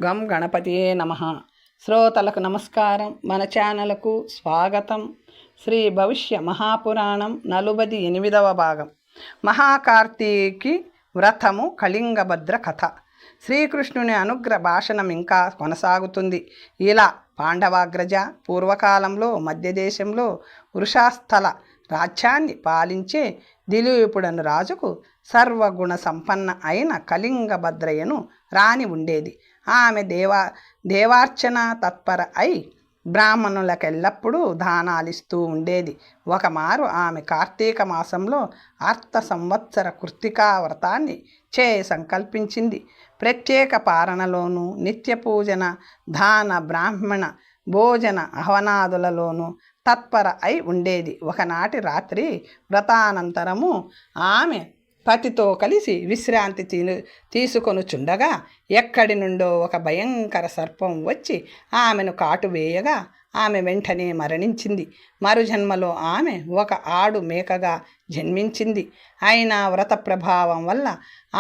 గం గణపతియే నమః. శ్రోతలకు నమస్కారం. మన ఛానల్కు స్వాగతం. శ్రీ భవిష్య మహాపురాణం 48వ భాగం. మహాకార్తీకి వ్రతము కళింగభద్ర కథ. శ్రీకృష్ణుని అనుగ్రహ భాషణం ఇంకా కొనసాగుతుంది. ఇలా పాండవాగ్రజ పూర్వకాలంలో మధ్యదేశంలో వృషాస్థల రాజ్యాన్ని పాలించే దిలీపుడను రాజుకు సర్వగుణ సంపన్న అయిన కళింగభద్రయ్యను రాణి ఉండేది. ఆమె దేవార్చన తత్పర అయి బ్రాహ్మణులకెల్లప్పుడూ దానాలిస్తూ ఉండేది. ఒకమారు ఆమె కార్తీక మాసంలో అర్థ సంవత్సర కృత్తికా వ్రతాన్ని సంకల్పించింది. ప్రత్యేక పారణలోనూ నిత్య పూజన దాన బ్రాహ్మణ భోజన ఆహ్వానాదులలోనూ తత్పర అయి ఉండేది. ఒకనాటి రాత్రి వ్రతానంతరము ఆమె పతితో కలిసి విశ్రాంతి తీసుకొనుచుండగా ఎక్కడి నుండో ఒక భయంకర సర్పం వచ్చి ఆమెను కాటు వేయగా ఆమె వెంటనే మరణించింది. మరుజన్మలో ఆమె ఒక ఆడు మేకగా జన్మించింది. అయినా వ్రత ప్రభావం వల్ల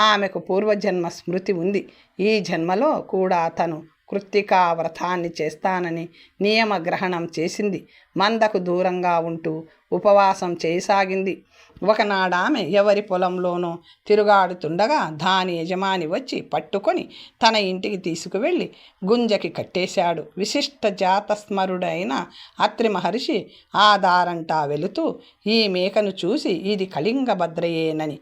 ఆమెకు పూర్వజన్మ స్మృతి ఉంది. ఈ జన్మలో కూడా తను కృత్తికా వ్రతాన్ని చేస్తానని నియమగ్రహణం చేసింది. మందకు దూరంగా ఉంటూ ఉపవాసం చేయసాగింది. ఒకనాడామె ఎవరి పొలంలోనో తిరుగాడుతుండగా దాని యజమాని వచ్చి పట్టుకొని తన ఇంటికి తీసుకువెళ్ళి గుంజకి కట్టేశాడు. విశిష్ట జాతస్మరుడైన అత్రి మహర్షి ఆ దారంటా వెళుతూ ఈ మేకను చూసి ఇది కళింగభద్రయేనని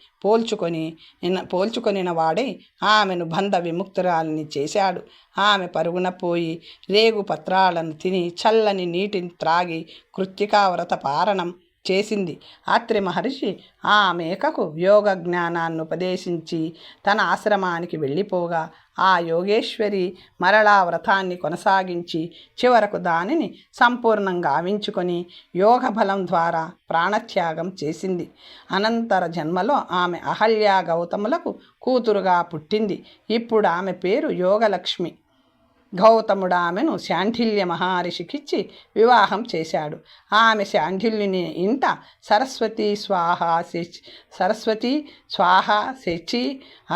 పోల్చుకొనిన వాడై ఆమెను బంధ విముక్తురాలిని చేశాడు. ఆమె పరుగున పోయి రేగు పత్రాలను తిని చల్లని నీటిని త్రాగి కృత్తికా వ్రత పారణం చేసింది. అత్రి మహర్షి ఆ మేకకు యోగ జ్ఞానాన్ని ఉపదేశించి తన ఆశ్రమానికి వెళ్ళిపోగా ఆ యోగేశ్వరి మరలా వ్రతాన్ని కొనసాగించి చివరకు దానిని సంపూర్ణంగా గావించుకొని యోగ బలం ద్వారా ప్రాణత్యాగం చేసింది. అనంతర జన్మలో ఆమె అహల్య గౌతములకు కూతురుగా పుట్టింది. ఇప్పుడు ఆమె పేరు యోగలక్ష్మి. గౌతముడు ఆమెను శాండిల్య మహర్షికిచ్చి వివాహం చేశాడు. ఆమె శాండిల్యుని ఇంట సరస్వతి స్వాహ శచి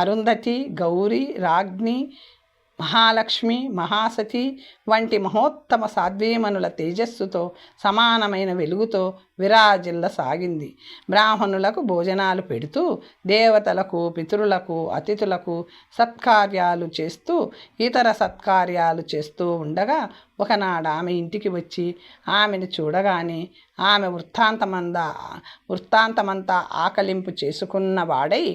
అరుంధతి గౌరీ రాజ్ఞి మహాలక్ష్మి మహాసతి వంటి మహోత్తమ సాధ్వీమణుల తేజస్సుతో సమానమైన వెలుగుతో విరాజిల్లసాగింది. బ్రాహ్మణులకు భోజనాలు పెడుతూ దేవతలకు పితరులకు అతిథులకు సత్కార్యాలు చేస్తూ ఇతర సత్కార్యాలు చేస్తూ ఉండగా ఒకనాడు ఆమె ఇంటికి వచ్చి ఆమెను చూడగానే ఆమె వృత్తాంతమంతా ఆకలింపు చేసుకున్న వాడై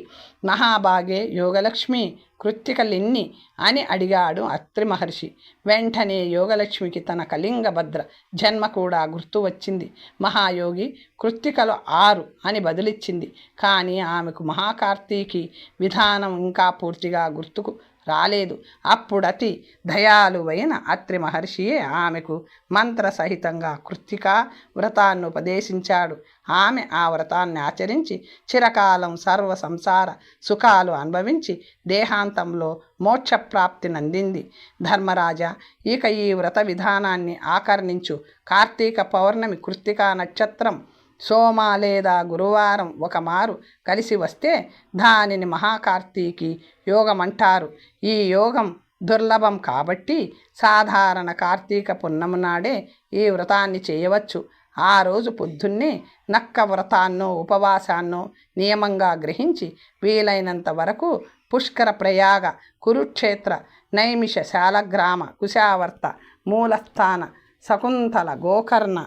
మహాభాగే యోగలక్ష్మి కృత్తికలెన్ని అని అడిగాడు అత్రి మహర్షి. వెంటనే యోగలక్ష్మికి తన కళింగభద్ర జన్మ కూడా గుర్తు వచ్చింది. మహాయోగి కృత్తికలు 6 అని బదులిచ్చింది. కానీ ఆమెకు మహాకార్తీకి విధానం ఇంకా పూర్తిగా గుర్తుకు రాలేదు. అప్పుడతి దయాళువైన అత్రి మహర్షియే ఆమెకు మంత్రసహితంగా కృత్తికా వ్రతాన్ని ఉపదేశించాడు. ఆమె ఆ వ్రతాన్ని ఆచరించి చిరకాలం సర్వ సంసార సుఖాలు అనుభవించి దేహాంతంలో మోక్షప్రాప్తి నందింది. ధర్మరాజా, ఇక ఈ వ్రత విధానాన్ని ఆకర్ణించు. కార్తీక పౌర్ణమి కృత్తికా నక్షత్రం సోమ లేదా గురువారం ఒకమారు కలిసి వస్తే దానిని మహాకార్తీకి యోగం అంటారు. ఈ యోగం దుర్లభం కాబట్టి సాధారణ కార్తీక పున్నము నాడే ఈ వ్రతాన్ని చేయవచ్చు. ఆ రోజు పొద్దున్నే నక్క వ్రతాన్నో ఉపవాసాన్నో నియమంగా గ్రహించి వీలైనంత వరకు పుష్కర ప్రయాగ కురుక్షేత్ర నైమిష శాలగ్రామ కుశావర్త మూలస్థాన శకుంతల గోకర్ణ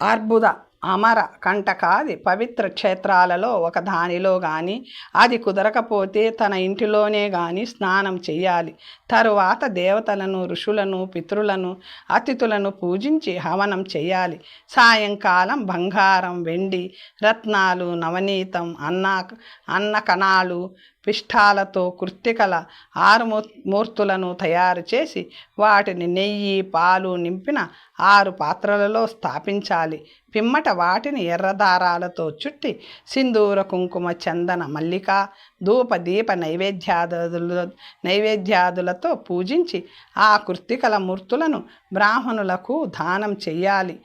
అర్బుద అమర కంటకాది పవిత్ర క్షేత్రాలలో ఒక దానిలో కానీ అది కుదరకపోతే తన ఇంటిలోనే కానీ స్నానం చేయాలి. తరువాత దేవతలను ఋషులను పితరులను అతిథులను పూజించి హవనం చేయాలి. సాయంకాలం బంగారం వెండి రత్నాలు నవనీతం అన్న కణాలు పిష్టాలతో కృత్తికల 6 మూర్తులను తయారు చేసి వాటిని నెయ్యి పాలు నింపిన 6 పాత్రలలో స్థాపించాలి. పిమ్మట వాటిని ఎర్రదారాలతో చుట్టి సింధూర కుంకుమ చందన మల్లిక ధూప దీప నైవేద్యాదులతో పూజించి ఆ కృత్తికల మూర్తులను బ్రాహ్మణులకు దానం చెయ్యాలి.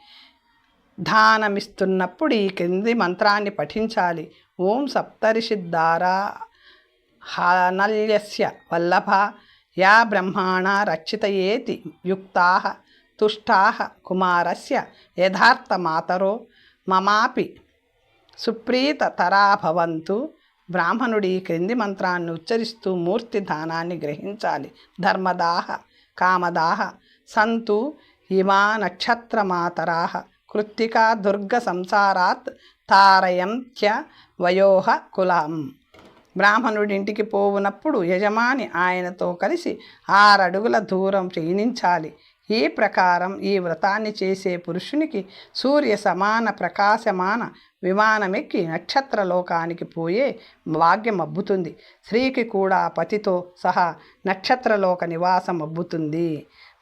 దానమిస్తున్నప్పుడు ఈ క్రింది మంత్రాన్ని పఠించాలి. ఓం సప్తర్షిద్ధారా హానల్యస్య వల్లభ యా బ్రహ్మాణా రక్షితయేతి యుక్తాః తుష్టాః కుమారస్య యథార్థమాతరో మమాపి సుప్రీతతరా భవంతు. బ్రాహ్మణుడి క్రింది మంత్రాన్ని ఉచ్చరిస్తూ మూర్తి దానాన్ని గ్రహించాలి. ధర్మదాః కామదాః సంతు ఇమా నక్షత్రమాతరాః కృత్తికా దుర్గ సంసారాత్ తారయంత్య వయోః కులం. బ్రాహ్మణుడింటికి పోవునప్పుడు యజమాని ఆయనతో కలిసి 6 అడుగుల దూరం క్షీణించాలి. ఈ ప్రకారం ఈ వ్రతాన్ని చేసే పురుషునికి సూర్య సమాన ప్రకాశమాన విమానమెక్కి నక్షత్రలోకానికి పోయే భాగ్యం అబ్బుతుంది. స్త్రీకి కూడా పతితో సహా నక్షత్రలోక నివాసం అబ్బుతుంది.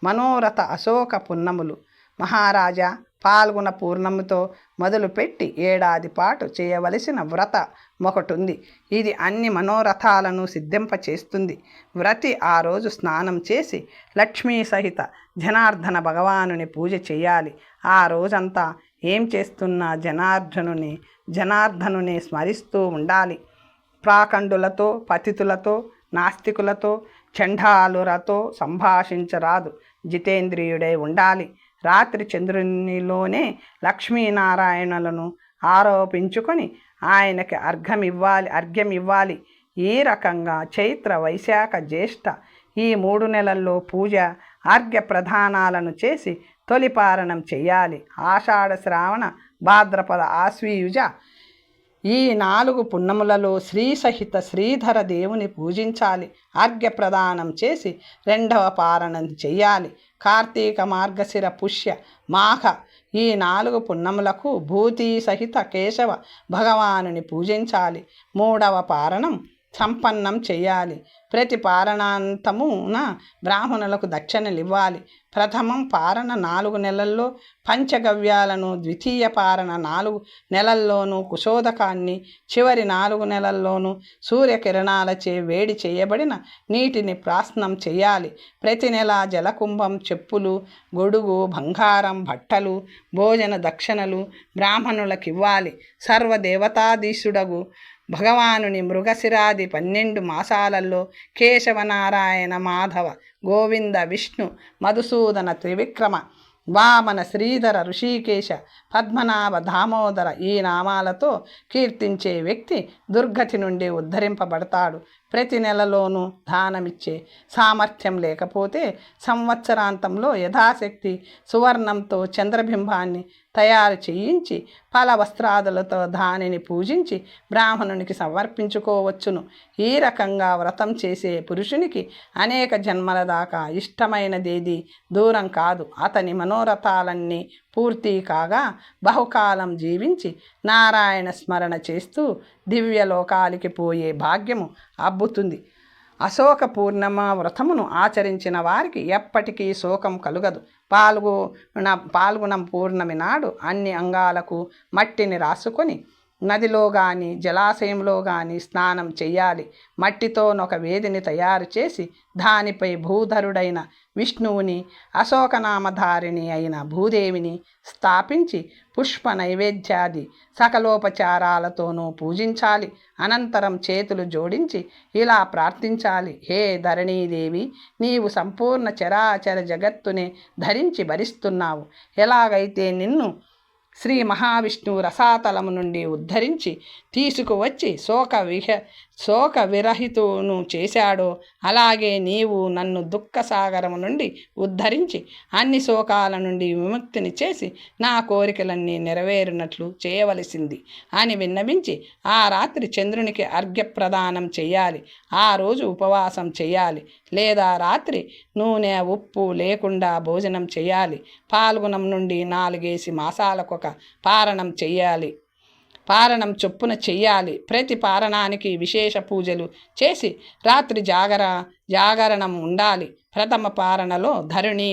మనోరథ అశోక పున్నములు. మహారాజా, పాల్గొన పూర్ణముతో మొదలుపెట్టి 1 ఏడాది పాటు చేయవలసిన వ్రత ఒకటుంది. ఇది అన్ని మనోరథాలను సిద్ధింపచేస్తుంది. వ్రతి ఆ రోజు స్నానం చేసి లక్ష్మీ సహిత జనార్దన భగవానుని పూజ చేయాలి. ఆ రోజంతా ఏం చేస్తున్నా జనార్దనుని స్మరిస్తూ ఉండాలి. ప్రాకండులతో, పతితులతో, నాస్తికులతో, చండాలులతో సంభాషించరాదు. జితేంద్రియుడై ఉండాలి. రాత్రి చంద్రునిలోనే లక్ష్మీనారాయణులను ఆరోపించుకొని ఆయనకి అర్ఘ్యం ఇవ్వాలి. ఈ రకంగా చైత్ర, వైశాఖ, జ్యేష్ఠ ఈ 3 నెలల్లో పూజ, అర్ఘ్య ప్రదానాలను చేసి తొలి పారణం చెయ్యాలి. ఆషాఢ, శ్రావణ, భాద్రపద, ఆశ్వీయుజ ఈ 4 పున్నములలో శ్రీ సహిత శ్రీధర దేవుని పూజించాలి. అర్ఘ్య ప్రదానం చేసి 2వ పారణం చెయ్యాలి. కార్తీక, మార్గశిర, పుష్య, మాఘ ఈ 4 పున్నములకు భూతి సహిత కేశవ భగవానుని పూజించాలి. 3వ పారణం సంపన్నం చెయ్యాలి. ప్రతి పారణాంతమున బ్రాహ్మణులకు దక్షిణలివ్వాలి. ప్రథమం పారణ 4 నెలల్లో పంచగవ్యాలను, ద్వితీయ పారణ 4 నెలల్లోనూ కుశోదకాన్ని, చివరి 4 నెలల్లోనూ సూర్యకిరణాలచే వేడి చేయబడిన నీటిని ప్రాస్నం చేయాలి. ప్రతి నెల జలకుంభం, చెప్పులు, గొడుగు, బంగారం, బట్టలు, భోజన దక్షిణలు బ్రాహ్మణులకివ్వాలి. సర్వదేవతాధీశుడగు భగవానుని మృగశిరాది 12 మాసాలలో కేశవనారాయణ, మాధవ, గోవింద, విష్ణు, మధుసూదన, త్రివిక్రమ, వామన, శ్రీధర, ఋషికేశ, పద్మనాభ, దామోదర ఈ నామాలతో కీర్తించే వ్యక్తి దుర్గతి నుండి ఉద్ధరింపబడతాడు. ప్రతి నెలలోనూ దానమిచ్చే సామర్థ్యం లేకపోతే సంవత్సరాంతంలో యథాశక్తి సువర్ణంతో చంద్రబింబాన్ని తయారు చేయించి ఫల వస్త్రాదులతో దానిని పూజించి బ్రాహ్మణునికి సమర్పించుకోవచ్చును. ఈ రకంగా వ్రతం చేసే పురుషునికి అనేక జన్మల దాకా ఇష్టమైనదేది దూరం కాదు. అతని మనోరథాలన్నీ పూర్తి కాగా బహుకాలం జీవించి నారాయణ స్మరణ చేస్తూ దివ్యలోకాలకి పోయే భాగ్యము అబ్బుతుంది. అశోక పూర్ణిమ వ్రతమును ఆచరించిన వారికి ఎప్పటికీ శోకం కలుగదు. పాల్గొన పూర్ణమి నాడు అన్ని అంగాలకు మట్టిని రాసుకొని నదిలో కానీ జలాశయంలో కానీ స్నానం చెయ్యాలి. మట్టితోనొక వేదిని తయారు చేసి దానిపై భూధరుడైన విష్ణువుని, అశోకనామధారిణి అయిన భూదేవిని స్థాపించి పుష్ప నైవేద్యాది సకలోపచారాలతోనూ పూజించాలి. అనంతరం చేతులు జోడించి ఇలా ప్రార్థించాలి: హే ధరణీదేవి, నీవు సంపూర్ణ చరాచర జగత్తునే ధరించి భరిస్తున్నావు. ఎలాగైతే నిన్ను శ్రీ మహావిష్ణువు రసాతలము నుండి ఉద్ధరించి తీసుకువచ్చి శోక విరహితును చేశాడో అలాగే నీవు నన్ను దుఃఖసాగరము నుండి ఉద్ధరించి అన్ని శోకాల నుండి విముక్తిని చేసి నా కోరికలన్నీ నెరవేరినట్లు చేయవలసింది అని విన్నవించి ఆ రాత్రి చంద్రునికి అర్ఘ్యప్రదానం చెయ్యాలి. ఆ రోజు ఉపవాసం చెయ్యాలి. లేదా రాత్రి నూనె, ఉప్పు లేకుండా భోజనం చేయాలి. పాల్గొనం నుండి 4 మాసాలకొక పారణం చెయ్యాలి. పారణం చొప్పున చెయ్యాలి. ప్రతి పారణానికి విశేష పూజలు చేసి రాత్రి జాగరణం ఉండాలి. ప్రథమ పారణలో ధరణీ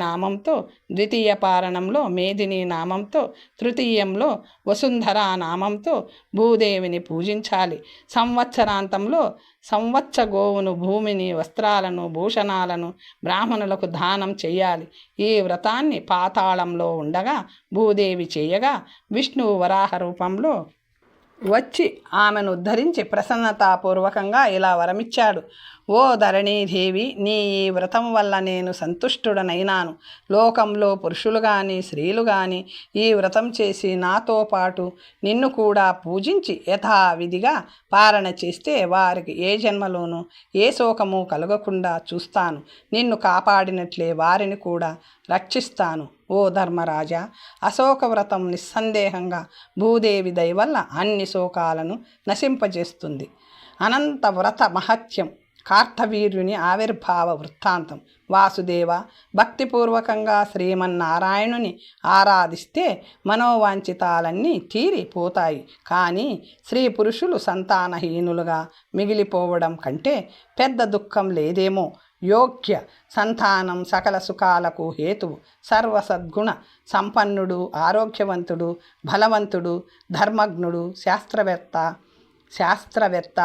నామంతో, ద్వితీయ పారణంలో మేదిని నామంతో, తృతీయంలో వసుంధరా నామంతో భూదేవిని పూజించాలి. సంవత్సరాంతంలో సంవత్సగోవును, భూమిని, వస్త్రాలను, భూషణాలను బ్రాహ్మణులకు దానం చెయ్యాలి. ఈ వ్రతాన్ని పాతాళంలో ఉండగా భూదేవి చేయగా విష్ణువు వరాహ రూపంలో వచ్చి ఆమెను ఉద్ధరించి ప్రసన్నతాపూర్వకంగా ఇలా వరమిచ్చాడు: ఓ ధరణీదేవి, నీ ఈ వ్రతం వల్ల నేను సంతుష్టుడనైనాను. లోకంలో పురుషులు కానీ స్త్రీలు కానీ ఈ వ్రతం చేసి నాతో పాటు నిన్ను కూడా పూజించి యథావిధిగా పాలన చేస్తే వారికి ఏ జన్మలోనూ ఏ శోకము కలగకుండా చూస్తాను. నిన్ను కాపాడినట్లే వారిని కూడా రక్షిస్తాను. ఓ ధర్మరాజా, అశోక వ్రతం నిస్సందేహంగా భూదేవి దయ వల్ల అన్ని శోకాలను నశింపజేస్తుంది. అనంత వ్రత మహత్యం. కార్తవీర్యుని ఆవిర్భావ వృత్తాంతం. వాసుదేవ, భక్తిపూర్వకంగా శ్రీమన్నారాయణుని ఆరాధిస్తే మనోవాంఛితాలన్నీ తీరిపోతాయి. కానీ స్త్రీ పురుషులు సంతానహీనులుగా మిగిలిపోవడం కంటే పెద్ద దుఃఖం లేదేమో. యోగ్య సంతానం సకల సుఖాలకు హేతువు. సర్వసద్గుణ సంపన్నుడు, ఆరోగ్యవంతుడు, బలవంతుడు, ధర్మజ్ఞుడు, శాస్త్రవేత్త,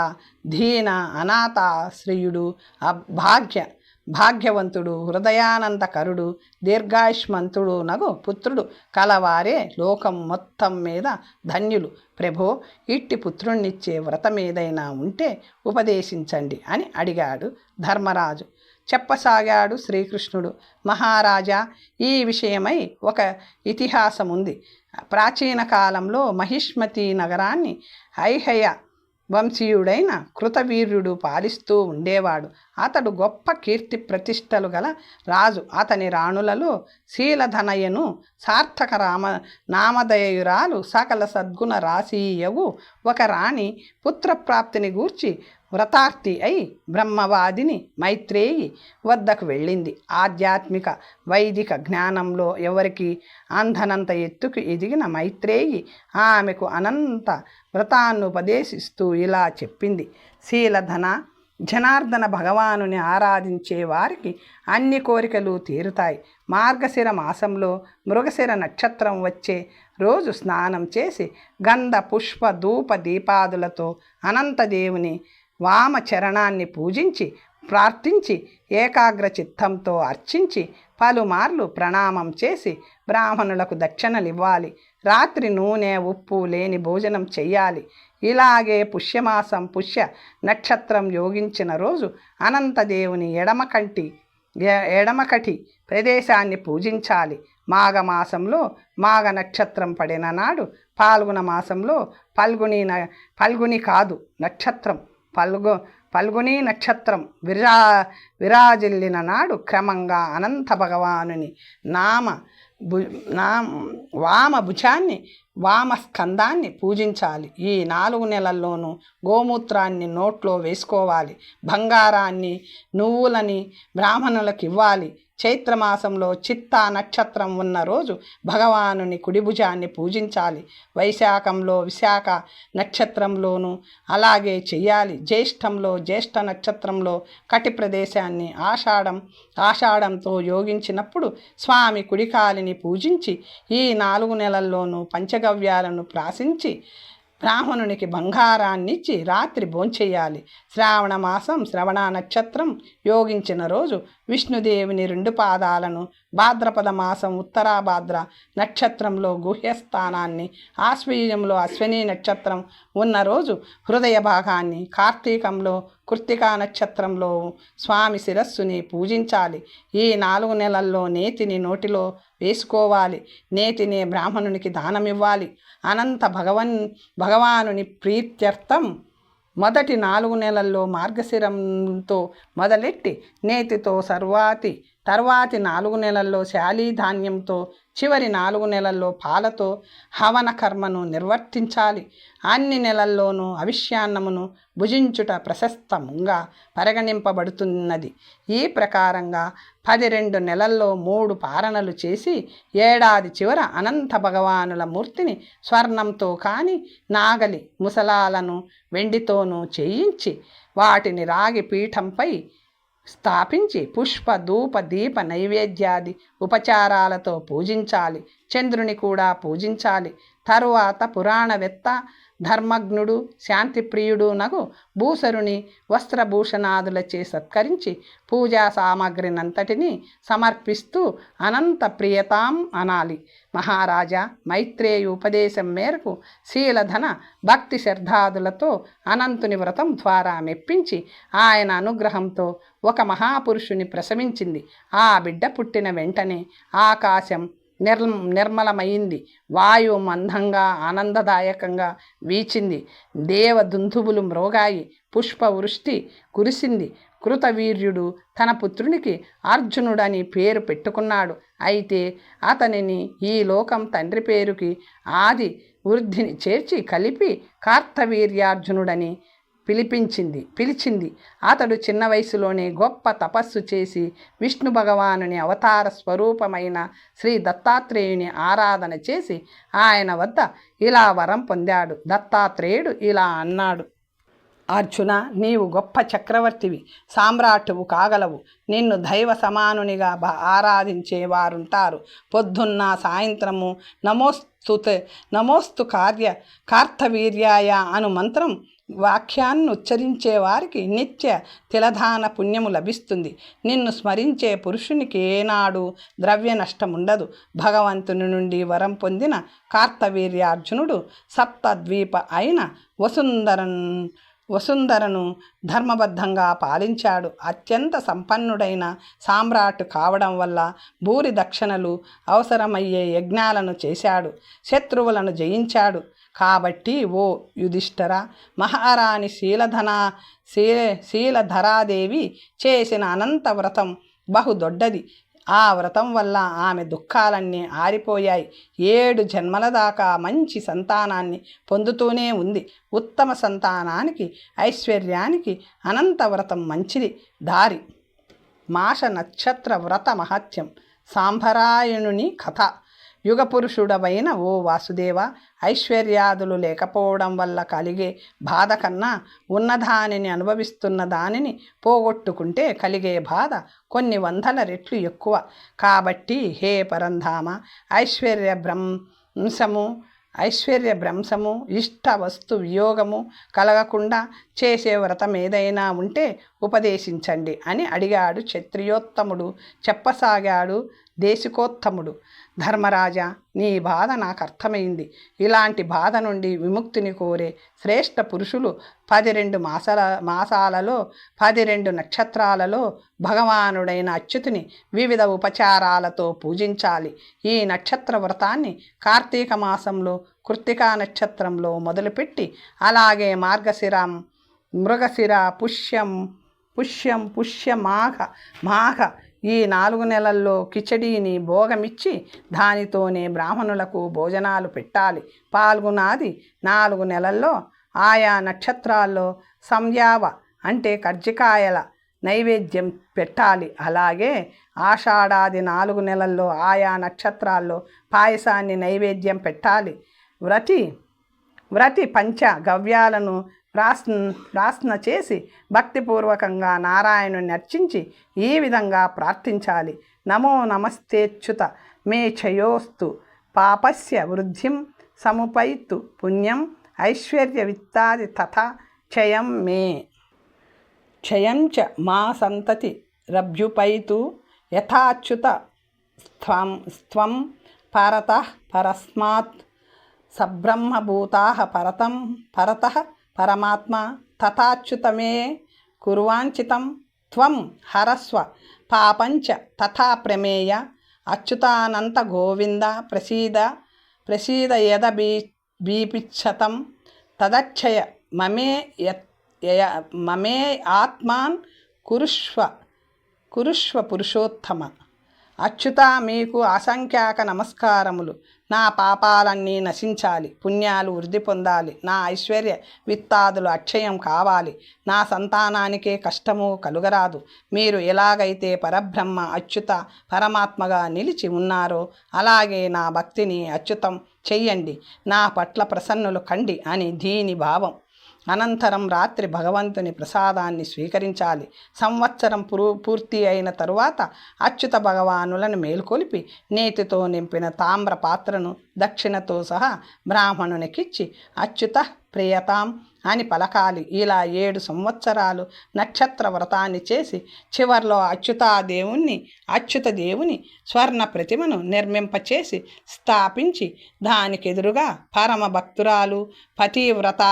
ధీన అనాథాశ్రయుడు, భాగ్యవంతుడు, హృదయానందకరుడు, దీర్ఘాయుష్మంతుడు నగు పుత్రుడు కలవారే లోకం మొత్తం మీద ధన్యులు. ప్రభో, ఇట్టి పుత్రుణ్ణిచ్చే వ్రతమేదైనా ఉంటే ఉపదేశించండి అని అడిగాడు ధర్మరాజు. చెప్పసాగాడు శ్రీకృష్ణుడు. మహారాజా, ఈ విషయమై ఒక ఇతిహాసం ఉంది. ప్రాచీన కాలంలో మహిష్మతి నగరాన్ని ఐహయ వంశీయుడైన కృతవీర్యుడు పాలిస్తూ ఉండేవాడు. అతడు గొప్ప కీర్తి ప్రతిష్టలు గల రాజు. అతని రాణులలో శీలధనయను, సార్థక నామధేయురాలు, సకల సద్గుణ రాశీయవు ఒక రాణి పుత్రప్రాప్తిని గూర్చి వ్రతార్థి అయి బ్రహ్మవాదిని మైత్రేయి వద్దకు వెళ్ళింది. ఆధ్యాత్మిక వైదిక జ్ఞానంలో ఎవరికి అందనంత ఎత్తుకు ఎదిగిన మైత్రేయి ఆమెకు అనంత వ్రతాన్నుపదేశిస్తూ ఇలా చెప్పింది. శీలధన, జనార్దన భగవానుని ఆరాధించే వారికి అన్ని కోరికలు తీరుతాయి. మార్గశిర మాసంలో మృగశిర నక్షత్రం వచ్చే రోజు స్నానం చేసి గంధ పుష్ప ధూప దీపాదులతో అనంతదేవుని వామచరణాన్ని పూజించి ప్రార్థించి ఏకాగ్ర చిత్తంతో అర్చించి పలుమార్లు ప్రణామం చేసి బ్రాహ్మణులకు దక్షిణలివ్వాలి. రాత్రి నూనె ఉప్పు లేని భోజనం చెయ్యాలి. ఇలాగే పుష్యమాసం పుష్య నక్షత్రం యోగించిన రోజు అనంతదేవుని ఎడమకటి ప్రదేశాన్ని పూజించాలి. మాఘమాసంలో మాఘ నక్షత్రం పడిన నాడు, పాల్గొన మాసంలో పల్గుని నక్షత్రం విరాజిల్లిన నాడు క్రమంగా అనంత భగవానుని వామభుజాన్ని వామస్కందాన్ని పూజించాలి. ఈ 4 నెలల్లోనూ గోమూత్రాన్ని నోట్లో వేసుకోవాలి. బంగారాన్ని నువ్వులని బ్రాహ్మణులకు ఇవ్వాలి. చైత్రమాసంలో చిత్తా నక్షత్రం ఉన్న రోజు భగవానుని కుడిభుజాన్ని పూజించాలి. వైశాఖంలో విశాఖ నక్షత్రంలోనూ అలాగే చెయ్యాలి. జ్యేష్ఠంలో జ్యేష్ఠ నక్షత్రంలో కటి ప్రదేశాన్ని ఆషాఢంతో యోగించినప్పుడు స్వామి కుడికాలిని పూజించి ఈ 4 నెలల్లోనూ పంచగవ్యాలను ప్రాశించి బ్రాహ్మణునికి బంగారాన్నిచ్చి రాత్రి భోంచెయ్యాలి. శ్రావణ మాసం శ్రవణ నక్షత్రం యోగించిన రోజు విష్ణుదేవుని 2 పాదాలను, భాద్రపద మాసం ఉత్తరాభాద్ర నక్షత్రంలో గుహ్యస్థానాన్ని, ఆశ్వీజంలో అశ్విని నక్షత్రం ఉన్న రోజు హృదయ భాగాన్ని, కార్తీకంలో కృత్తికా నక్షత్రంలో స్వామి శిరస్సుని పూజించాలి. ఈ 4 నెలల్లో నేతిని నోటిలో వేసుకోవాలి. నేతిని బ్రాహ్మణునికి దానమివ్వాలి. అనంత భగవానుని ప్రీత్యర్థం మొదటి 4 నెలల్లో మార్గశిరంతో మొదలెట్టి నేతితో తర్వాతి 4 నెలల్లో శాలీధాన్యంతో, చివరి 4 నెలల్లో పాలతో హవన కర్మను నిర్వర్తించాలి. అన్ని నెలల్లోనూ అవిష్యాన్నమును భుజించుట ప్రశస్తంగా పరిగణింపబడుతున్నది. ఈ ప్రకారంగా 12 నెలల్లో 3 పారణలు చేసి ఏడాది చివర అనంత భగవానుల మూర్తిని స్వర్ణంతో కాని నాగలి ముసలాలను వెండితోనూ చేయించి వాటిని రాగి పీఠంపై స్థాపించి పుష్ప ధూప దీప నైవేద్యాది ఉపచారాలతో పూజించాలి. చంద్రుని కూడా పూజించాలి. తరువాత పురాణవేత్త ధర్మజ్ఞుడు శాంతిప్రియుడు నగు భూసరుని వస్త్రభూషణాదులచే సత్కరించి పూజా సామగ్రినంతటినీ సమర్పిస్తూ అనంత ప్రియతాం అనాలి. మహారాజా, మైత్రేయు ఉపదేశం మేరకు శీలధన భక్తి శ్రద్ధాదులతో అనంతుని వ్రతం ద్వారా మెప్పించి ఆయన అనుగ్రహంతో ఒక మహాపురుషుని ప్రసవించింది. ఆ బిడ్డ పుట్టిన వెంటనే ఆకాశం నిర్మలమైంది. వాయువు మందంగా ఆనందదాయకంగా వీచింది. దేవదుందుబులు మ్రోగాయి. పుష్పవృష్టి కురిసింది. కృతవీర్యుడు తన పుత్రునికి అర్జునుడని పేరు పెట్టుకున్నాడు. అయితే అతనిని ఈ లోకం తండ్రి పేరుకి ఆది వృద్ధిని చేర్చి కలిపి కార్తవీర్యార్జునుడని పిలిచింది. అతడు చిన్న వయసులోనే గొప్ప తపస్సు చేసి విష్ణు భగవానుని అవతార స్వరూపమైన శ్రీ దత్తాత్రేయుని ఆరాధన చేసి ఆయన వద్ద ఇలా వరం పొందాడు. దత్తాత్రేయుడు ఇలా అన్నాడు: అర్జున, నీవు గొప్ప చక్రవర్తివి, సామ్రాట్టువు కాగలవు. నిన్ను దైవ సమానునిగా ఆరాధించేవారుంటారు. పొద్దున్న సాయంత్రము నమోస్తు కార్తవీర్యాయ అను మంత్రం వాక్యాన్ని ఉచ్చరించే వారికి నిత్య తిలధాన పుణ్యము లభిస్తుంది. నిన్ను స్మరించే పురుషునికి ఏనాడు ద్రవ్య నష్టం ఉండదు. భగవంతుని నుండి వరం పొందిన కార్తవీర్యార్జునుడు సప్తద్వీప అయిన వసుంధరను ధర్మబద్ధంగా పాలించాడు. అత్యంత సంపన్నుడైన సామ్రాట్ కావడం వల్ల భూరి దక్షిణలు అవసరమయ్యే యజ్ఞాలను చేశాడు. శత్రువులను జయించాడు. కాబట్టి ఓ యుధిష్ఠిర, మహారాణి శీలధరాదేవి చేసిన అనంత వ్రతం బహుదొడ్డది. ఆ వ్రతం వల్ల ఆమె దుఃఖాలన్నీ ఆరిపోయాయి. 7 జన్మల దాకా మంచి సంతానాన్ని పొందుతూనే ఉంది. ఉత్తమ సంతానానికి, ఐశ్వర్యానికి అనంత వ్రతం మంచిది దారి. మాష నక్షత్ర వ్రత మహత్యం. సాంబరాయణుని కథ. యుగపురుషుడవైన ఓ వాసుదేవ, ఐశ్వర్యాదులు లేకపోవడం వల్ల కలిగే బాధ కన్నా ఉన్నదానిని అనుభవిస్తున్న దానిని పోగొట్టుకుంటే కలిగే బాధ కొన్ని 100 రెట్లు ఎక్కువ. కాబట్టి హే పరంధామ, ఐశ్వర్యభ్రంశము ఇష్ట వస్తు వియోగము కలగకుండా చేసే వ్రతం ఏదైనా ఉంటే ఉపదేశించండి అని అడిగాడు క్షత్రియోత్తముడు. చెప్పసాగాడు దేశికోత్తముడు: ధర్మరాజా, నీ బాధ నాకు అర్థమైంది. ఇలాంటి బాధ నుండి విముక్తిని కోరే శ్రేష్ఠ పురుషులు 12 మాసాలలో 12 నక్షత్రాలలో భగవానుడైన అచ్యుతుని వివిధ ఉపచారాలతో పూజించాలి. ఈ నక్షత్ర వ్రతాన్ని కార్తీక మాసంలో కృత్తికా నక్షత్రంలో మొదలుపెట్టి అలాగే మృగశిర పుష్య మాఘ ఈ 4 నెలల్లో కిచడీని భోగమిచ్చి దానితోనే బ్రాహ్మణులకు భోజనాలు పెట్టాలి. పాల్గొనాది 4 నెలల్లో ఆయా నక్షత్రాల్లో సంయావ అంటే కర్జికాయల నైవేద్యం పెట్టాలి. అలాగే ఆషాఢాది 4 నెలల్లో ఆయా నక్షత్రాల్లో పాయసాన్ని నైవేద్యం పెట్టాలి. వ్రతి పంచ గవ్యాలను ప్రార్థన చేసి భక్తిపూర్వకంగా నారాయణుని అర్చించి ఈ విధంగా ప్రార్థించాలి: నమో నమస్తేచ్యుత మే క్షయోస్తు పాపస్య వృద్ధిం సముపైతు పుణ్యం ఐశ్వర్య విత్తాది తథా క్షయం మే క్షయంచ మా సంతతి రభ్యుపైతు యథాచ్యుత స్త్వం పరతః పరస్మాత్ సబ్రహ్మభూతాః పరతః పరమాత్మ తథాచ్యుతమే కుర్వాంచితం త్వం హరస్వ పాపంచ తథా ప్రమేయ అచ్యుతానంత గోవింద ప్రసీద యద బీపిచ్చతం తదక్షయ మమే ఆత్మాన్ కురుష్వ పురుషోత్తమ. అచ్యుత, మీకు అసంఖ్యాక నమస్కారములు. నా పాపాలన్నీ నశించాలి, పుణ్యాలు వృద్ధి పొందాలి, నా ఐశ్వర్య విత్తాదులు అక్షయం కావాలి, నా సంతానానికే కష్టము కలుగరాదు. మీరు ఎలాగైతే పరబ్రహ్మ అచ్యుత పరమాత్మగా నిలిచి ఉన్నారో అలాగే నా భక్తిని అచ్యుతం చెయ్యండి, నా పట్ల ప్రసన్నులు కండి అని దీని భావం. అనంతరం రాత్రి భగవంతుని ప్రసాదాన్ని స్వీకరించాలి. సంవత్సరం పూర్తి అయిన తరువాత అచ్యుత భగవానులను మేల్కొలిపి నేతితో నింపిన తామ్ర పాత్రను దక్షిణతో సహా బ్రాహ్మణునికిచ్చి అచ్యుత ప్రియతాం అని పలకాలి. ఇలా 7 సంవత్సరాలు నక్షత్ర వ్రతాన్ని చేసి చివర్లో అచ్యుత దేవుని స్వర్ణ ప్రతిమను నిర్మింపచేసి స్థాపించి దానికెదురుగా పరమ భక్తురాలు పతివ్రత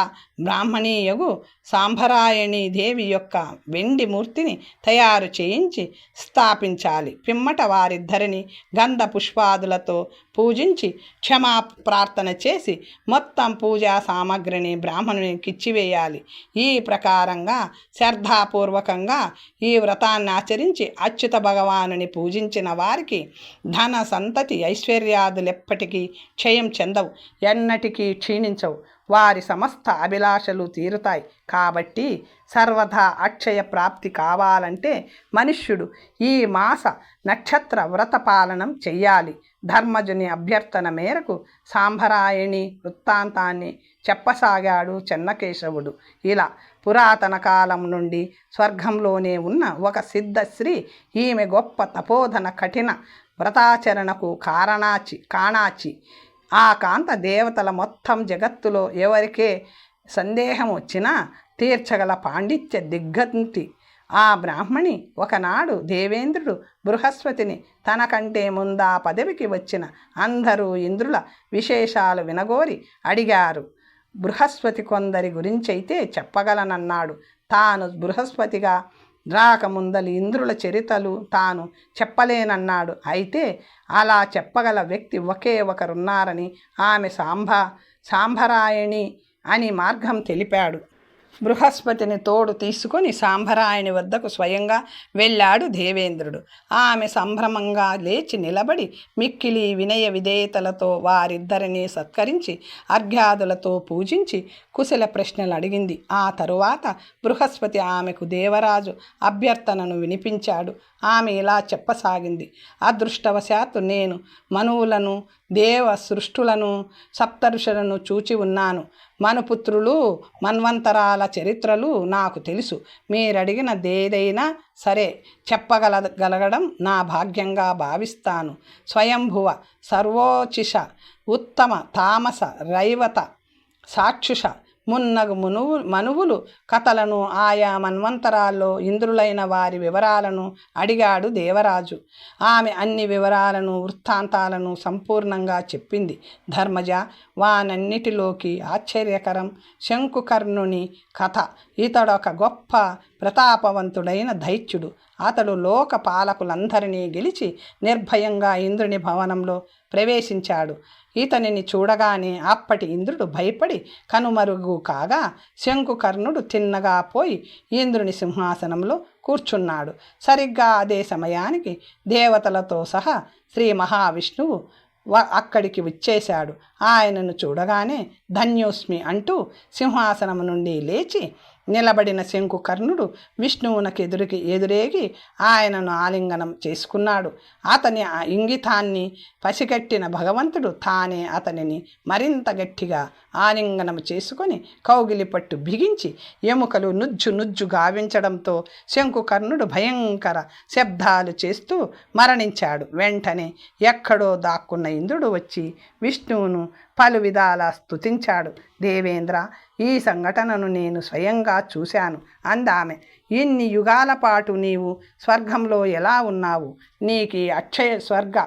బ్రాహ్మణీయగు సాంబరాయణీ దేవి యొక్క వెండి మూర్తిని తయారు చేయించి స్థాపించాలి. పిమ్మట వారిద్దరిని గంధ పుష్పాదులతో పూజించి క్షమా ప్రార్థన చేసి మొత్తం పూజా సామగ్రిని బ్రాహ్మణునికి ఇచ్చివేయాలి. ఈ ప్రకారంగా శ్రద్ధాపూర్వకంగా ఈ వ్రతాన్ని ఆచరించి అచ్యుత భగవానుని పూజించిన వారికి ధన సంతతి ఐశ్వర్యాదులెప్పటికీ క్షయం చెందవు, ఎన్నటికీ క్షీణించవు. వారి సమస్త అభిలాషలు తీరుతాయి. కాబట్టి సర్వదా అక్షయ ప్రాప్తి కావాలంటే మనుష్యుడు ఈ మాస నక్షత్ర వ్రత పాలనం చెయ్యాలి. ధర్మజుని అభ్యర్థన మేరకు సాంబరాయణి వృత్తాంతాన్ని చెప్పసాగాడు చెన్నకేశవుడు. ఇలా పురాతన కాలం నుండి స్వర్గంలోనే ఉన్న ఒక సిద్ధశ్రీ, ఈమె గొప్ప తపోధన కఠిన వ్రతాచరణకు కాణాచి. ఆ కాంత దేవతల మొత్తం జగత్తులో ఎవరికే సందేహం వచ్చినా తీర్చగల పాండిత్య దిగ్గంతి. ఆ బ్రాహ్మణి ఒకనాడు దేవేంద్రుడు బృహస్పతిని తనకంటే ముందా పదవికి వచ్చిన అందరూ ఇంద్రుల విశేషాలు వినగోరి అడిగారు. బృహస్పతి కొందరి గురించైతే చెప్పగలనన్నాడు. తాను బృహస్పతిగా రాకముందలి ఇంద్రుల చరితలు తాను చెప్పలేనన్నాడు. అయితే అలా చెప్పగల వ్యక్తి ఒకే ఒకరున్నారని, ఆమె సాంబరాయణి అని మార్గం తెలిపాడు. బృహస్పతిని తోడు తీసుకొని సాంబరాయణి వద్దకు స్వయంగా వెళ్ళాడు దేవేంద్రుడు. ఆమె సంభ్రమంగా లేచి నిలబడి మిక్కిలి వినయ విధేయతలతో వారిద్దరినీ సత్కరించి అర్ఘ్యాదులతో పూజించి కుశల ప్రశ్నలు అడిగింది. ఆ తరువాత బృహస్పతి ఆమెకు దేవరాజు అభ్యర్థనను వినిపించాడు. ఆమె ఇలా చెప్పసాగింది. అదృష్టవశాత్తు నేను మనువులను, దేవ సృష్టులను, సప్తఋషులను చూచి ఉన్నాను. మనుపుత్రులు, మన్వంతరాల చరిత్రలు నాకు తెలుసు. మీరడిగినదేదైనా సరే చెప్పగలగడం నా భాగ్యంగా భావిస్తాను. స్వయంభువ, సర్వోచిష, ఉత్తమ, తామస, రైవత, సాక్షుష మున్నగు మనువులు కథలను, ఆయా మన్వంతరాల్లో ఇంద్రులైన వారి వివరాలను అడిగాడు దేవరాజు. ఆమె అన్ని వివరాలను, వృత్తాంతాలను సంపూర్ణంగా చెప్పింది. ధర్మజ, వానన్నిటిలోకి ఆశ్చర్యకరం శంకుకర్ణుని కథ. ఇతడొక గొప్ప ప్రతాపవంతుడైన దైత్యుడు. అతడు లోక పాలకులందరినీ గెలిచి నిర్భయంగా ఇంద్రుని భవనంలో ప్రవేశించాడు. ఇతనిని చూడగానే అప్పటి ఇంద్రుడు భయపడి కనుమరుగు కాగా శంకుకర్ణుడు తిన్నగా పోయి ఇంద్రుని సింహాసనంలో కూర్చున్నాడు. సరిగ్గా అదే సమయానికి దేవతలతో సహా శ్రీ మహావిష్ణువు అక్కడికి వచ్చేశాడు. ఆయనను చూడగానే ధన్యోస్మి అంటూ సింహాసనం నుండి లేచి నిలబడిన శంకుకర్ణుడు విష్ణువునకు ఎదురేగి ఆయనను ఆలింగనం చేసుకున్నాడు. అతని ఇంగితాన్ని పసిగట్టిన భగవంతుడు తానే అతనిని మరింత గట్టిగా ఆలింగనం చేసుకొని కౌగిలి పట్టు బిగించి ఎముకలు నుజ్జు గావించడంతో శంకుకర్ణుడు భయంకర శబ్దాలు చేస్తూ మరణించాడు. వెంటనే ఎక్కడో దాక్కున్న ఇంద్రుడు వచ్చి విష్ణువును పలు విధాలా స్తుతించాడు. దేవేంద్ర, ఈ సంఘటనను నేను స్వయంగా చూశాను అందామె. ఇన్ని యుగాల పాటు నీవు స్వర్గంలో ఎలా ఉన్నావు? నీకు అక్షయ స్వర్గ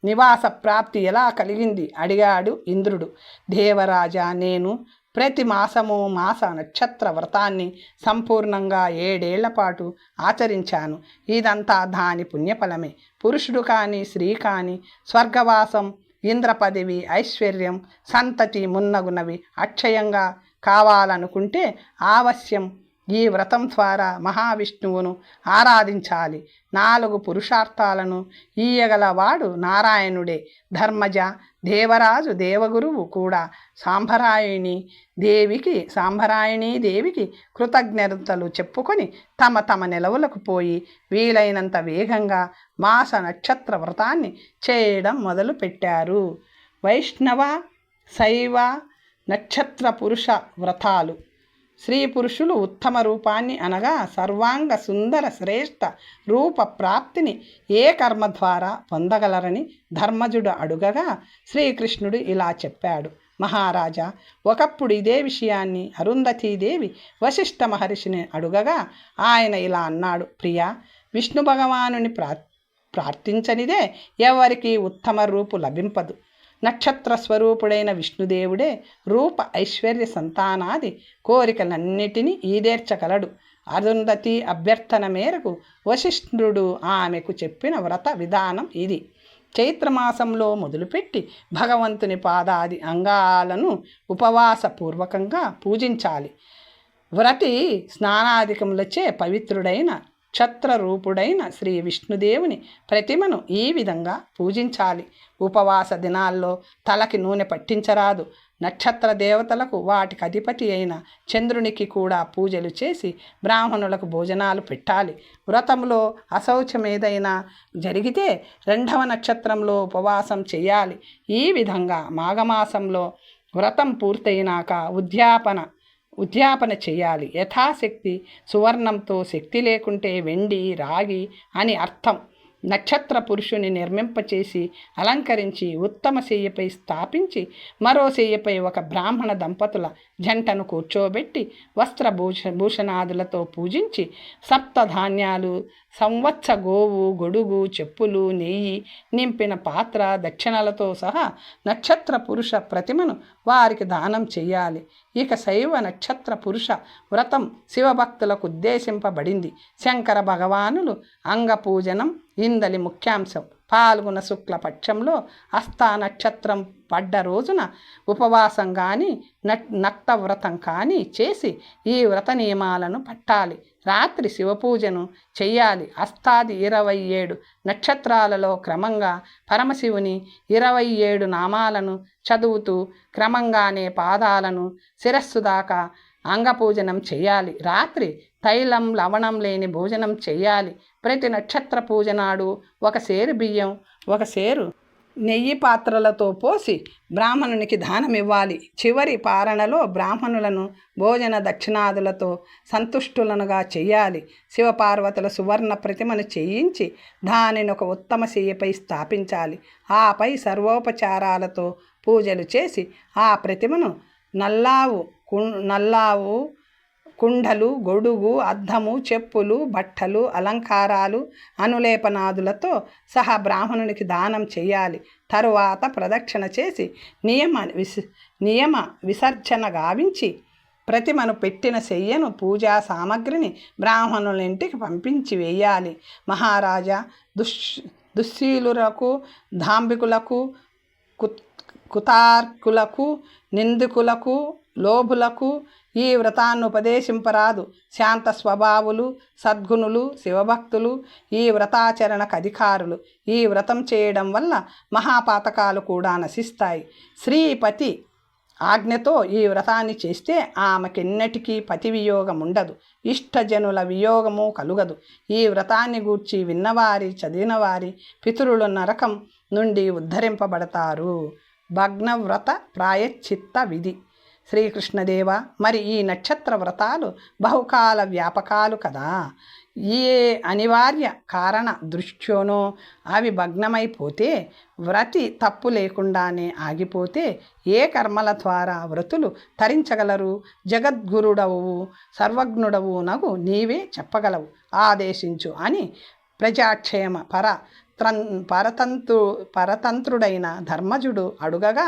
నివాస ప్రాప్తి ఎలా కలిగింది అడిగాడు ఇంద్రుడు. దేవరాజా, నేను ప్రతి మాసము మాస నక్షత్ర వ్రతాన్ని సంపూర్ణంగా 7 ఏళ్ల పాటు ఆచరించాను. ఇదంతా దాని పుణ్యఫలమే. పురుషుడు కానీ స్త్రీ కానీ స్వర్గవాసం, ఇంద్ర పదవి, ఐశ్వర్యం, సంతతి మున్నగునవి అక్షయంగా కావాలనుకుంటే ఆవశ్యం ఈ వ్రతం ద్వారా మహావిష్ణువును ఆరాధించాలి. 4 పురుషార్థాలను ఈయగలవాడు నారాయణుడే. ధర్మజ, దేవరాజు దేవగురువు కూడా సాంబరాయణీ దేవికి కృతజ్ఞతలు చెప్పుకొని తమ నిలవులకు పోయి వీలైనంత వేగంగా మాస నక్షత్ర వ్రతాన్ని చేయడం మొదలుపెట్టారు. వైష్ణవ, శైవ నక్షత్ర పురుష వ్రతాలు. స్త్రీ పురుషులు ఉత్తమ రూపాన్ని అనగా సర్వాంగ సుందర శ్రేష్ఠ రూప ప్రాప్తిని ఏ కర్మ ద్వారా పొందగలరని ధర్మజుడు అడుగగా శ్రీకృష్ణుడు ఇలా చెప్పాడు. మహారాజా, ఒకప్పుడు ఇదే విషయాన్ని అరుంధతీదేవి వశిష్ఠ మహర్షిని అడుగగా ఆయన ఇలా అన్నాడు. ప్రియా, విష్ణు భగవానుని ప్రార్థించనిదే ఎవరికి ఉత్తమ రూపు లభింపదు. నక్షత్ర స్వరూపుడైన విష్ణుదేవుడే రూప ఐశ్వర్య సంతానాది కోరికలన్నిటినీ ఈదేర్చగలడు. అరుంధతి అభ్యర్థన మేరకు వశిష్ఠుడు ఆమెకు చెప్పిన వ్రత విధానం ఇది. చైత్రమాసంలో మొదలుపెట్టి భగవంతుని పాదాది అంగాలను ఉపవాసపూర్వకంగా పూజించాలి. వ్రతి స్నానాధికములచే పవిత్రుడైన ఛత్రరూపుడైన శ్రీ విష్ణుదేవుని ప్రతిమను ఈ విధంగా పూజించాలి. ఉపవాస దినాల్లో తలకి నూనె పట్టించరాదు. నక్షత్ర దేవతలకు వాటికి అధిపతి అయిన చంద్రునికి కూడా పూజలు చేసి బ్రాహ్మణులకు భోజనాలు పెట్టాలి. వ్రతంలో అశౌచం ఏదైనా జరిగితే 2వ నక్షత్రంలో ఉపవాసం చేయాలి. ఈ విధంగా మాఘమాసంలో వ్రతం పూర్తయినాక ఉద్యాపన చేయాలి. యథాశక్తి సువర్ణంతో, శక్తి లేకుంటే వెండి, రాగి అని అర్థం. నక్షత్ర పురుషుని నిర్మింపచేసి అలంకరించి ఉత్తమ శయ్యపై స్థాపించి మరో శయ్యపై ఒక బ్రాహ్మణ దంపతుల జంటను కూర్చోబెట్టి భూషణాదులతో పూజించి సప్తధాన్యాలు, సంవత్స గోవు, గొడుగు, చెప్పులు, నెయ్యి నింపిన పాత్ర, దక్షిణలతో సహా నక్షత్ర పురుష ప్రతిమను వారికి దానం చెయ్యాలి. ఇక శైవ నక్షత్ర పురుష వ్రతం శివభక్తులకు ఉద్దేశింపబడింది. శంకర భగవానులు అంగపూజనం ఇందలి ముఖ్యాంశం. పాల్గొన శుక్ల పక్షంలో హస్త నక్షత్రం పడ్డ రోజున ఉపవాసం కానీ నక్తవ్రతం కానీ చేసి ఈ వ్రత నియమాలను పట్టాలి. రాత్రి శివపూజను చెయ్యాలి. హస్తాది 27 నక్షత్రాలలో క్రమంగా పరమశివుని 27 నామాలను చదువుతూ క్రమంగానే పాదాలను శిరస్సు దాకా అంగపూజనం చెయ్యాలి. రాత్రి తైలం లవణం లేని భోజనం చెయ్యాలి. ప్రతి నక్షత్ర పూజ నాడు 1 సేరు బియ్యం, 1 సేరు నెయ్యి పాత్రలతో పోసి బ్రాహ్మణునికి దానమివ్వాలి. చివరి పారణలో బ్రాహ్మణులను భోజన దక్షిణాదులతో సంతుష్టులనుగా చెయ్యాలి. శివపార్వతుల సువర్ణ ప్రతిమను చేయించి దానిని ఒక ఉత్తమ శయ్యపై స్థాపించాలి. ఆపై సర్వోపచారాలతో పూజలు చేసి ఆ ప్రతిమను నల్లావు, కుండలు, గొడుగు, అద్దము, చెప్పులు, బట్టలు, అలంకారాలు, అనులేపనాదులతో సహా బ్రాహ్మణునికి దానం చేయాలి. తరువాత ప్రదక్షిణ చేసి నియమ విసర్జన గావించి ప్రతిమను పెట్టిన శయ్యను, పూజా సామగ్రిని బ్రాహ్మణుల ఇంటికి పంపించి వేయాలి. మహారాజా, దుశ్శీలులకు, ధాంబికులకు, కుతార్కులకు, నిందికులకు, లోభులకు ఈ వ్రతాన్ని ఉపదేశింపరాదు. శాంత స్వభావులు, సద్గుణులు, శివభక్తులు ఈ వ్రతాచరణకు అధికారులు. ఈ వ్రతం చేయడం వల్ల మహాపాతకాలు కూడా నశిస్తాయి. శ్రీపతి ఆజ్ఞతో ఈ వ్రతాన్ని చేస్తే ఆమెకెన్నటికీ పతి వియోగం ఉండదు. ఇష్టజనుల వియోగము కలుగదు. ఈ వ్రతాన్ని గూర్చి విన్నవారి, చదివినవారి పితరులు నరకం నుండి ఉద్ధరింపబడతారు. భగ్నవ్రత ప్రాయశ్చిత్త విధి. శ్రీకృష్ణదేవ, మరి ఈ నక్షత్ర వ్రతాలు బహుకాల వ్యాపకాలు కదా. ఏ అనివార్య కారణ దృష్ట్యోనో అవి భగ్నమైపోతే, వ్రతి తప్పు లేకుండానే ఆగిపోతే ఏ కర్మల ద్వారా వ్రతులు తరించగలరు? జగద్గురుడవు, సర్వజ్ఞుడవు నగు నీవే చెప్పగలవు, ఆదేశించు అని ప్రజాక్షేమ పరతంత్రుడైన ధర్మజుడు అడుగగా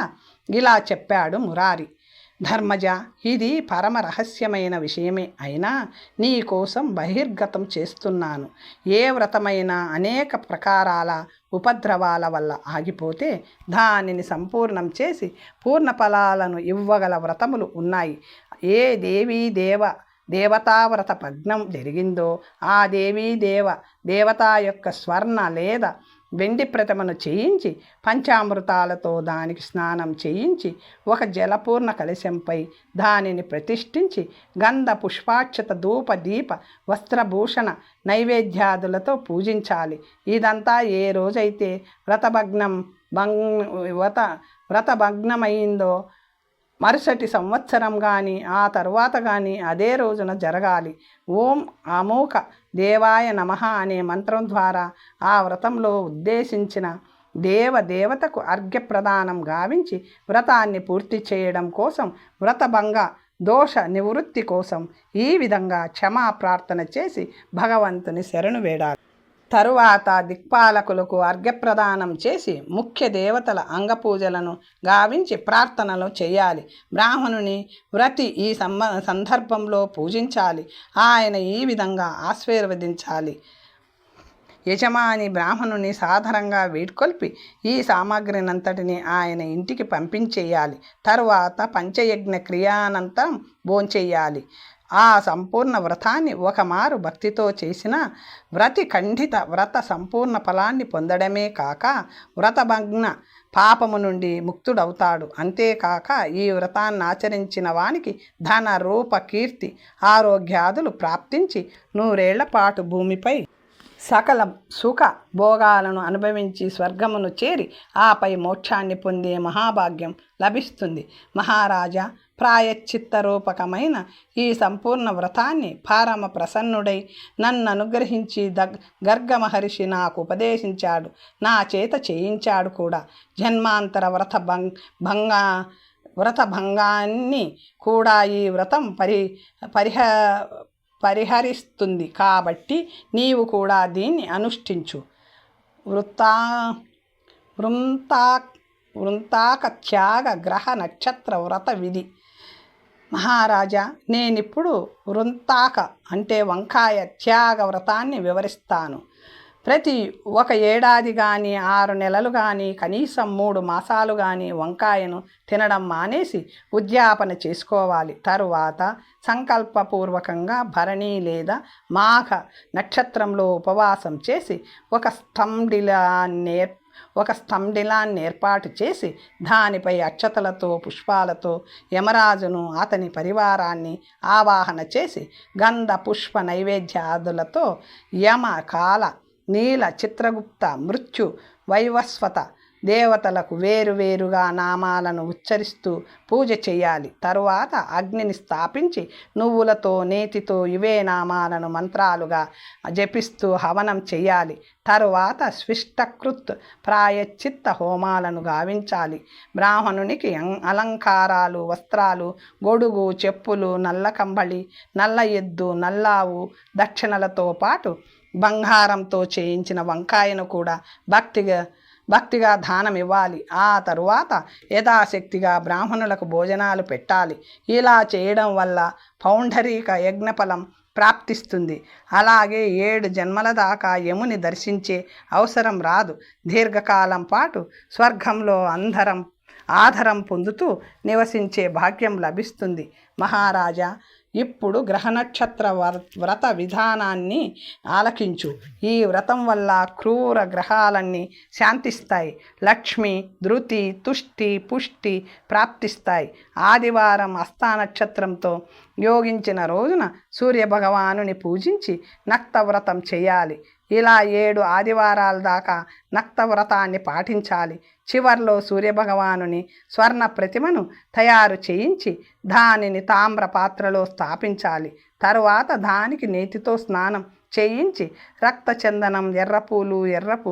ఇలా చెప్పాడు మురారి. ధర్మజ, ఇది పరమ రహస్యమైన విషయమే అయినా నీ కోసం బహిర్గతం చేస్తున్నాను. ఏ వ్రతమైనా అనేక ప్రకారాల ఉపద్రవాల వల్ల ఆగిపోతే దానిని సంపూర్ణం చేసి పూర్ణ ఫలాలను ఇవ్వగల వ్రతములు ఉన్నాయి. ఏ దేవతావ్రత భగ్నం జరిగిందో ఆ దేవతా యొక్క స్వర్ణ లేదా వెండి ప్రతిమను చేయించి పంచామృతాలతో దానికి స్నానం చేయించి ఒక జలపూర్ణ కలశంపై దానిని ప్రతిష్ఠించి గంధ పుష్పాక్షత ధూప దీప వస్త్రభూషణ నైవేద్యాదులతో పూజించాలి. ఇదంతా ఏ రోజైతే వ్రతభగ్నమైందో మరుసటి సంవత్సరం కానీ ఆ తరువాత కానీ అదే రోజున జరగాలి. ఓం అమోఘ దేవాయ నమః అనే మంత్రం ద్వారా ఆ వ్రతంలో ఉద్దేశించిన దేవతకు అర్ఘ్యప్రదానం గావించి వ్రతాన్ని పూర్తి చేయడం కోసం, వ్రతభంగ దోష నివృత్తి కోసం ఈ విధంగా క్షమా ప్రార్థన చేసి భగవంతుని శరణు వేడాలి. తరువాత దిక్పాలకులకు అర్ఘ్యప్రదానం చేసి ముఖ్య దేవతల అంగపూజలను గావించి ప్రార్థనలు చేయాలి. బ్రాహ్మణుని వ్రతి ఈ సందర్భంలో పూజించాలి. ఆయన ఈ విధంగా ఆశీర్వదించాలి. యజమాని బ్రాహ్మణుని సాధారణంగా వీడ్కొల్పి ఈ సామాగ్రినంతటిని ఆయన ఇంటికి పంపించేయాలి. తరువాత పంచయజ్ఞ క్రియానంతరం భోంచెయ్యాలి. ఆ సంపూర్ణ వ్రతాన్ని ఒకమారు భక్తితో చేసిన వ్రత సంపూర్ణ ఫలాన్ని పొందడమే కాక వ్రతభగ్న పాపము నుండి ముక్తుడవుతాడు. అంతేకాక ఈ వ్రతాన్ని ఆచరించిన వానికి ధన రూప కీర్తి ఆరోగ్యాదులు ప్రాప్తించి 100 ఏళ్ల పాటు భూమిపై సకల సుఖ భోగాలను అనుభవించి స్వర్గమును చేరి ఆపై మోక్షాన్ని పొందే మహాభాగ్యం లభిస్తుంది. మహారాజా, ప్రాయశ్చిత్త రూపకమైన ఈ సంపూర్ణ వ్రతాన్ని పరమ ప్రసన్నుడై నన్ను అనుగ్రహించి గర్గ మహర్షి నాకు ఉపదేశించాడు, నా చేత చేయించాడు కూడా. జన్మాంతర వ్రతభంగాన్ని కూడా ఈ వ్రతం పరిహరిస్తుంది. కాబట్టి నీవు కూడా దీన్ని అనుష్ఠించు. వృంతాక త్యాగ గ్రహ నక్షత్ర వ్రత విధి. మహారాజా, నేనిప్పుడు వృంతాక అంటే వంకాయ త్యాగ వ్రతాన్ని వివరిస్తాను. ప్రతి 1 ఏడాది కానీ 6 నెలలు కానీ కనీసం 3 మాసాలు కానీ వంకాయను తినడం మానేసి ఉద్యాపన చేసుకోవాలి. తరువాత సంకల్పపూర్వకంగా భరణి లేదా మాఘ నక్షత్రంలో ఉపవాసం చేసి ఒక స్తండిలాన్ని ఏర్పాటు చేసి దానిపై అక్షతలతో పుష్పాలతో యమరాజును అతని పరివారాన్ని ఆవాహన చేసి గంధ పుష్ప నైవేద్యాదులతో యమ, కాల, నీల, చిత్రగుప్త, మృత్యు, వైవస్వత దేవతలకు వేరువేరుగా నామాలను ఉచ్చరిస్తూ పూజ చేయాలి. తరువాత అగ్నిని స్థాపించి నువ్వులతో నేతితో ఇవే నామాలను మంత్రాలుగా జపిస్తూ హవనం చేయాలి. తరువాత స్విష్టకృత్ ప్రాయశ్చిత్త హోమాలను గావించాలి. బ్రాహ్మణునికి అలంకారాలు, వస్త్రాలు, గొడుగు, చెప్పులు, నల్ల కంబళి, నల్ల ఎద్దు, నల్లావు దక్షిణలతో పాటు బంగారంతో చేయించిన వంకాయను కూడా భక్తిగా దానం ఇవ్వాలి. ఆ తరువాత యథాశక్తిగా బ్రాహ్మణులకు భోజనాలు పెట్టాలి. ఇలా చేయడం వల్ల పౌండరీక యజ్ఞఫలం ప్రాప్తిస్తుంది. అలాగే 7 జన్మల దాకా యముని దర్శించే అవసరం రాదు. దీర్ఘకాలం పాటు స్వర్గంలో ఆధారం పొందుతూ నివసించే భాగ్యం లభిస్తుంది. మహారాజా, ఇప్పుడు గ్రహనక్షత్ర వ్రత విధానాన్ని ఆలకించు. ఈ వ్రతం వల్ల క్రూర గ్రహాలన్నీ శాంతిస్తాయి. లక్ష్మి, ధృతి, తుష్టి, పుష్టి ప్రాప్తిస్తాయి. ఆదివారం హస్తానక్షత్రంతో యోగించిన రోజున సూర్యభగవానుని పూజించి నక్తవ్రతం చేయాలి. ఇలా 7 ఆదివారాల దాకా నక్తవ్రతాన్ని పాటించాలి. చివర్లో సూర్యభగవానుని స్వర్ణ ప్రతిమను తయారు చేయించి దానిని తామ్ర పాత్రలో స్థాపించాలి. తరువాత దానికి నేతితో స్నానం చేయించి రక్తచందనం, ఎర్రపూలు, ఎర్రపు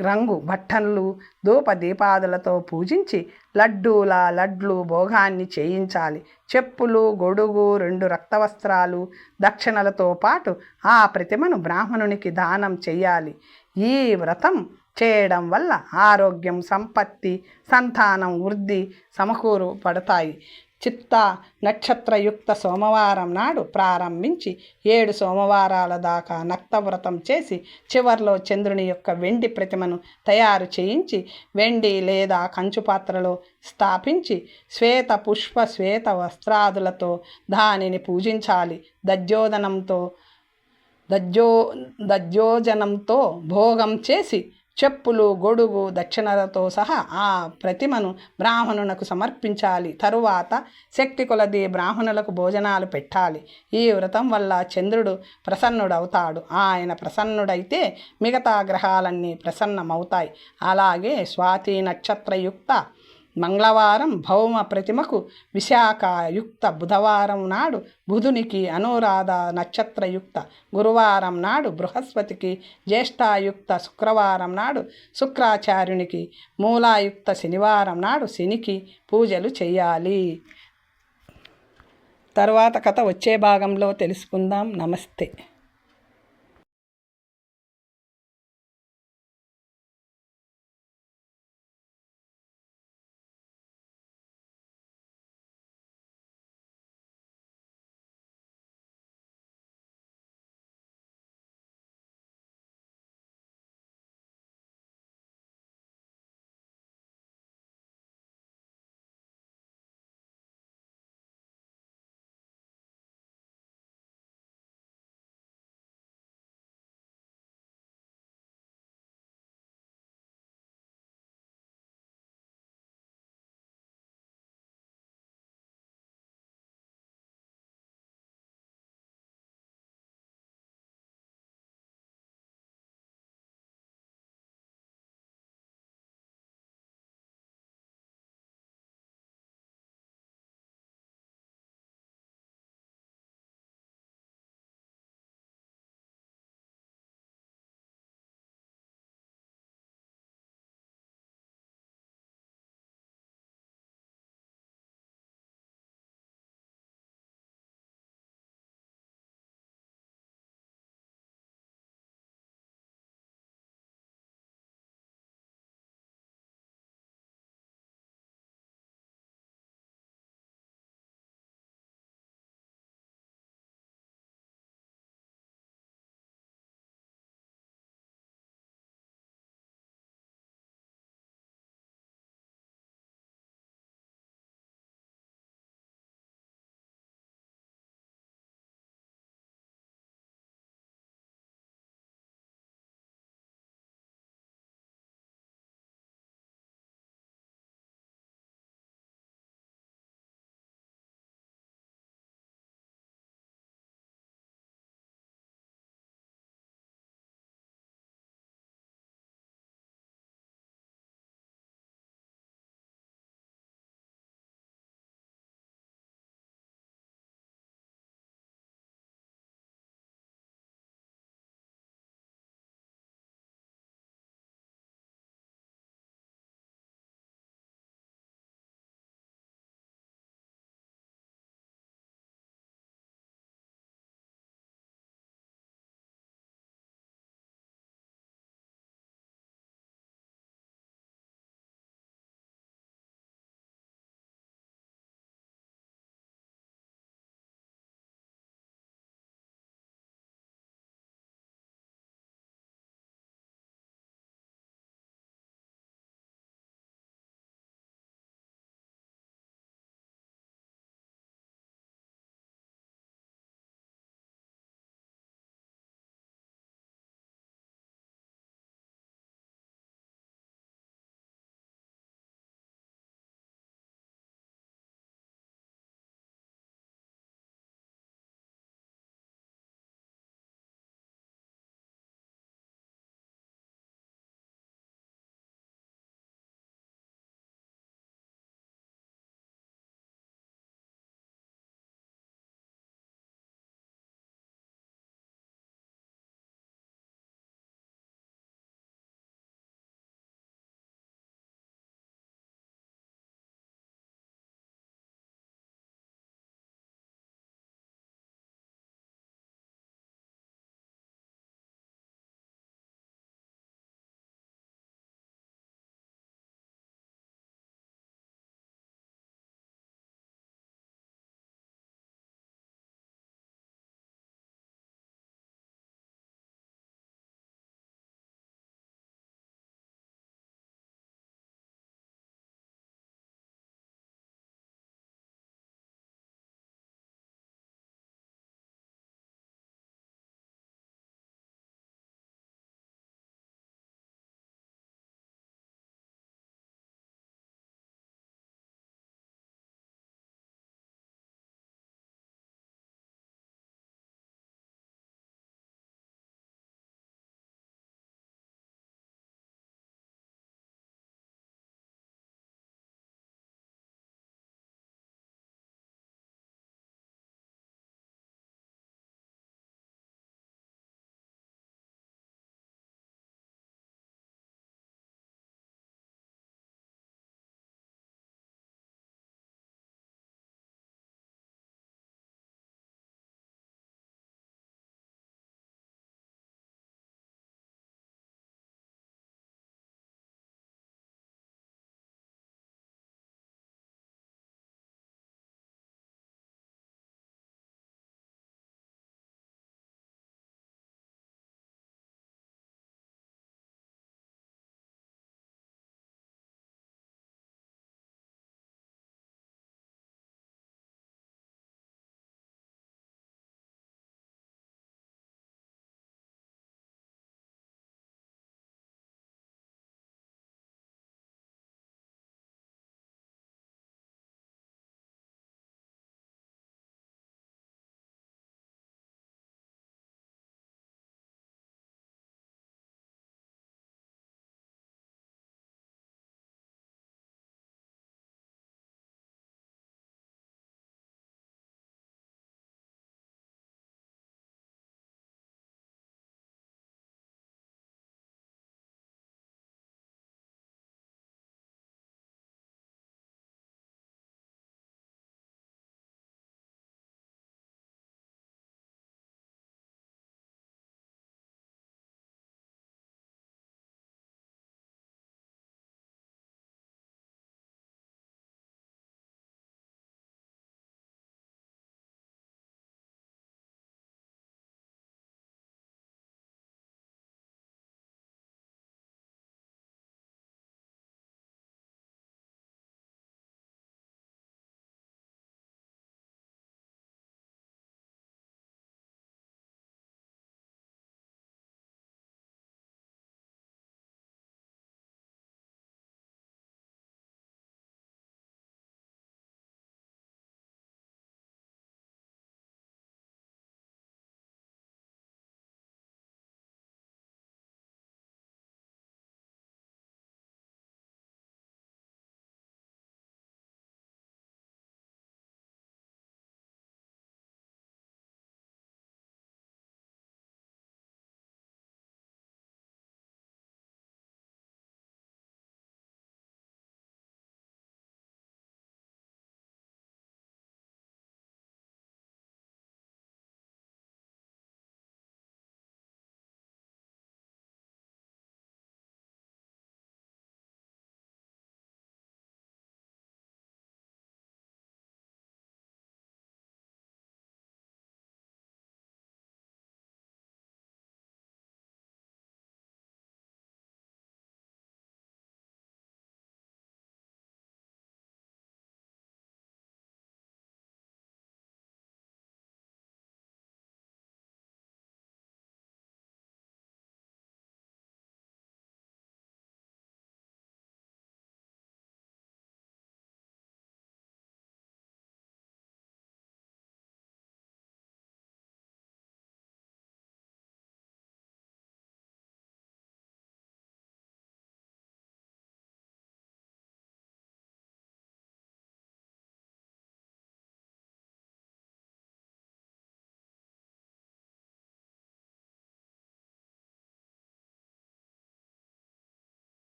రంగు బట్టలు, ధూప దీపాదులతో పూజించి లడ్లు భోగాన్ని చేయించాలి. చెప్పులు, గొడుగు, 2 రక్తవస్త్రాలు దక్షిణలతో పాటు ఆ ప్రతిమను బ్రాహ్మణునికి దానం చేయాలి. ఈ వ్రతం చేయడం వల్ల ఆరోగ్యం, సంపత్తి, సంతానం, వృద్ధి సమకూరపడతాయి. చిత్త నక్షత్రయుక్త సోమవారం నాడు ప్రారంభించి 7 సోమవారాల దాకా నక్తవ్రతం చేసి చివర్లో చంద్రుని యొక్క వెండి ప్రతిమను తయారు చేయించి వెండి లేదా కంచు పాత్రలో స్థాపించి శ్వేత వస్త్రాదులతో దానిని పూజించాలి. దధ్యోజనంతో భోగం చేసి చెప్పులు, గొడుగు, దక్షిణలతో సహా ఆ ప్రతిమను బ్రాహ్మణునకు సమర్పించాలి. తరువాత శక్తి కొలది బ్రాహ్మణులకు భోజనాలు పెట్టాలి. ఈ వ్రతం వల్ల చంద్రుడు ప్రసన్నుడవుతాడు. ఆయన ప్రసన్నుడైతే మిగతా గ్రహాలన్నీ ప్రసన్నమవుతాయి. అలాగే స్వాతి నక్షత్రయుక్త మంగళవారం భౌమ ప్రతిమకు విశాఖయుక్త బుధవారం నాడు బుధునికి అనురాధ నక్షత్రయుక్త గురువారం నాడు బృహస్పతికి జ్యేష్ఠాయుక్త శుక్రవారం నాడు శుక్రాచార్యునికి మూలాయుక్త శనివారం నాడు శనికి పూజలు చేయాలి. తర్వాత కథ వచ్చే భాగంలో తెలుసుకుందాం. నమస్తే.